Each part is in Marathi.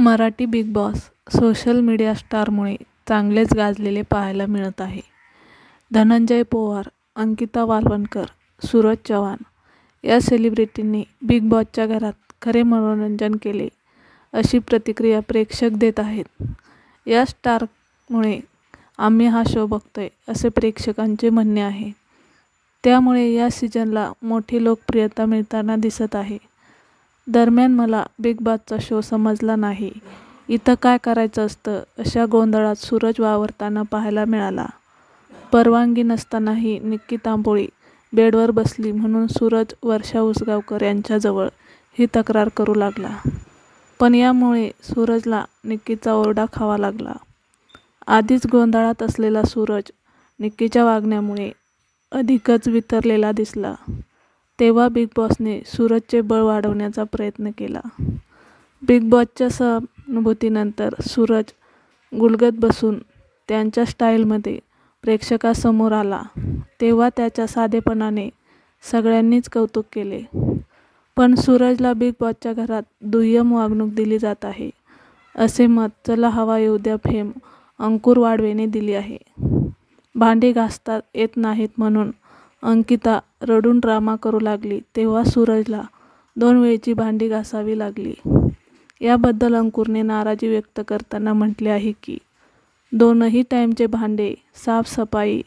Marathi big boss social media स्टारमुळे चांगलेच गाजलेले पाहायला मिळत आहे. धनंजय पोवार, अंकिता वालवणकर, सूरज चव्हाण या सेलिब्रिटींनी बिग बॉसच्या घरात खरे मनोरंजन केले, अशी प्रतिक्रिया प्रेक्षक देत आहेत. या स्टारमुळे आम्ही हा शो बघतोय, असे प्रेक्षकांचे म्हणणे आहे. त्यामुळे या सीझनला मोठी लोकप्रियता मिळताना दिसत आहे. दरम्यान मला बिग बॉसचा शो समजला नाही, इथं काय करायचं असतं, अशा गोंधळात सूरज वावरताना पाहायला मिळाला. परवानगी नसतानाही निक्की तांबोळी बेडवर बसली म्हणून सूरज वर्षा उसगावकर यांच्याजवळ ही तक्रार करू लागला. पण यामुळे सूरजला निक्कीचा ओरडा खावा लागला. आधीच गोंधळात असलेला सूरज निक्कीच्या वागण्यामुळे अधिकच वितरलेला दिसला. तेव्हा बिग बॉसने सूरजचे बळ वाढवण्याचा प्रयत्न केला. बिग बॉसच्या सहानुभूतीनंतर सूरज गुलगत बसून त्यांच्या स्टाईलमध्ये प्रेक्षकासमोर आला. तेव्हा त्याच्या साधेपणाने सगळ्यांनीच कौतुक केले. पण सूरजला बिग बॉसच्या घरात दुय्यम वागणूक दिली जात आहे, असे मत चला हवा येऊ द्या फेम अंकुर वाढवेने दिली आहे. भांडी घासता येत नाहीत म्हणून अंकिता रडून ड्रामा करू लागली, तेव्हा सूरजला 2 वेळची भांडी घासावी लागली. याबद्दल अंकुरने नाराजी व्यक्त करताना म्हटले आहे की, 2ही टाईमचे भांडे, साफसफाई,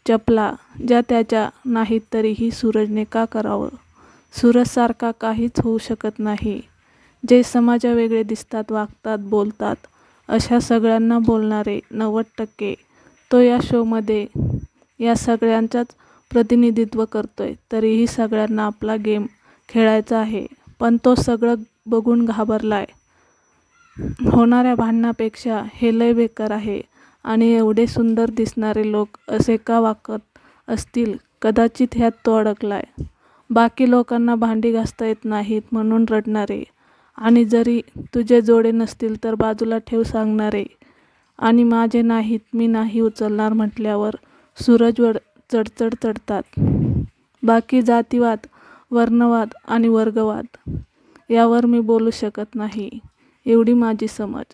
चपला ज्या त्याच्या नाहीत तरीही सूरजने का करावं? सूरजसारखा काहीच होऊ शकत नाही. जे समाजावेगळे दिसतात, वागतात, बोलतात, अशा सगळ्यांना बोलणारे 90% तो या शोमध्ये या सगळ्यांचाच प्रतिनिधित्व करतोय. तरीही सगळ्यांना आपला गेम खेळायचा आहे, पण तो सगळं बघून घाबरलाय. होणाऱ्या भांडणापेक्षा हे लय बेकार आहे आणि एवढे सुंदर दिसणारे लोक असे का वागत असतील, कदाचित ह्यात तो अडकलाय. बाकी लोकांना भांडी घासता येत नाहीत म्हणून रडणारे आणि जरी तुझे जोडे नसतील तर बाजूला ठेव सांगणारे आणि माझे नाहीत मी नाही उचलणार म्हटल्यावर सूरजवर चढचढ चढतात. बाकी जातीवाद, वर्णवाद आणि वर्गवाद यावर मी बोलू शकत नाही, एवढी माझी समज.